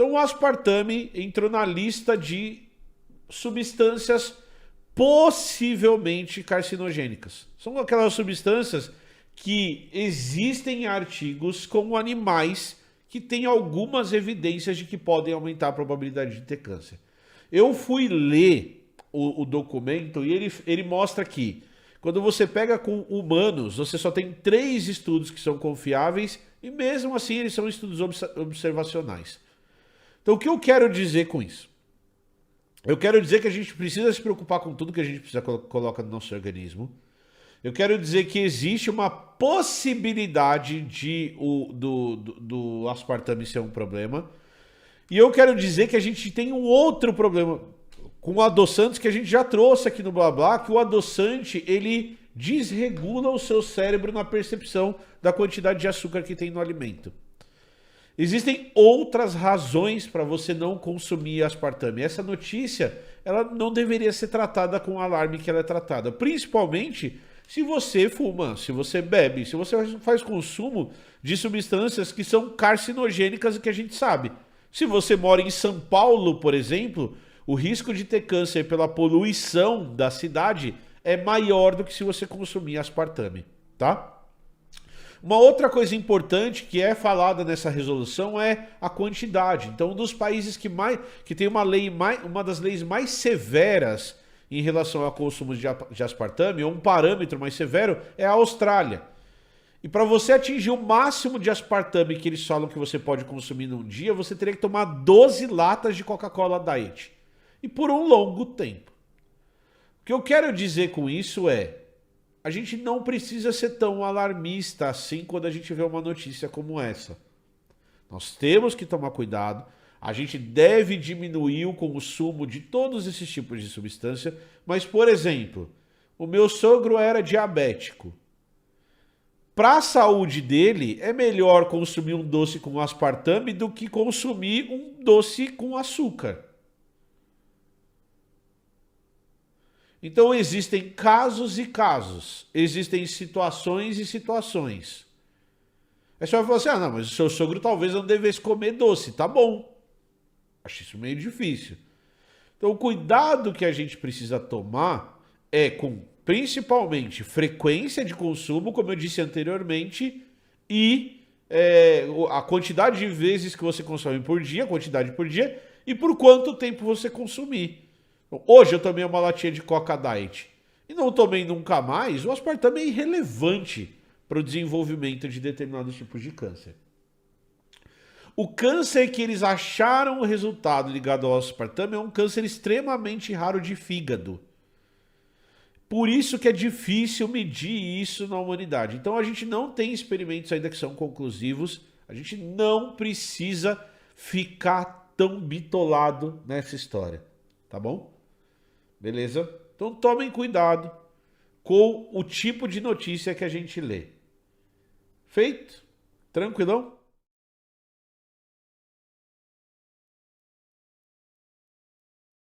Então o aspartame entrou na lista de substâncias possivelmente carcinogênicas. São aquelas substâncias que existem em artigos com animais que têm algumas evidências de que podem aumentar a probabilidade de ter câncer. Eu fui ler o documento e ele mostra que quando você pega com humanos, você só tem 3 estudos que são confiáveis e mesmo assim eles são estudos observacionais. Então o que eu quero dizer com isso? Eu quero dizer que a gente precisa se preocupar com tudo que a gente precisa colocar no nosso organismo. Eu quero dizer que existe uma possibilidade do aspartame ser um problema. E eu quero dizer que a gente tem um outro problema com adoçantes que a gente já trouxe aqui no Blá Blá, que o adoçante, ele desregula o seu cérebro na percepção da quantidade de açúcar que tem no alimento. Existem outras razões para você não consumir aspartame. Essa notícia, ela não deveria ser tratada com o alarme que ela é tratada. Principalmente se você fuma, se você bebe, se você faz consumo de substâncias que são carcinogênicas e que a gente sabe. Se você mora em São Paulo, por exemplo, o risco de ter câncer pela poluição da cidade é maior do que se você consumir aspartame, tá? Uma outra coisa importante que é falada nessa resolução é a quantidade. Então, um dos países que tem uma das leis mais severas em relação ao consumo de aspartame, ou um parâmetro mais severo, é a Austrália. E para você atingir o máximo de aspartame que eles falam que você pode consumir num dia, você teria que tomar 12 latas de Coca-Cola Diet. E por um longo tempo. O que eu quero dizer com isso é, a gente não precisa ser tão alarmista assim quando a gente vê uma notícia como essa. Nós temos que tomar cuidado, a gente deve diminuir o consumo de todos esses tipos de substância, mas, por exemplo, o meu sogro era diabético. Para a saúde dele, é melhor consumir um doce com aspartame do que consumir um doce com açúcar. Então existem casos e casos, existem situações e situações. Aí você vai falar assim, não, mas o seu sogro talvez não devesse comer doce, tá bom. Acho isso meio difícil. Então o cuidado que a gente precisa tomar é com, principalmente, frequência de consumo, como eu disse anteriormente, e a quantidade de vezes que você consome por dia, quantidade por dia, e por quanto tempo você consumir. Hoje eu tomei uma latinha de Coca Diet e não tomei nunca mais. O aspartame é irrelevante para o desenvolvimento de determinados tipos de câncer. O câncer que eles acharam o resultado ligado ao aspartame é um câncer extremamente raro de fígado. Por isso que é difícil medir isso na humanidade. Então a gente não tem experimentos ainda que são conclusivos. A gente não precisa ficar tão bitolado nessa história. Tá bom? Beleza? Então tomem cuidado com o tipo de notícia que a gente lê. Feito? Tranquilão?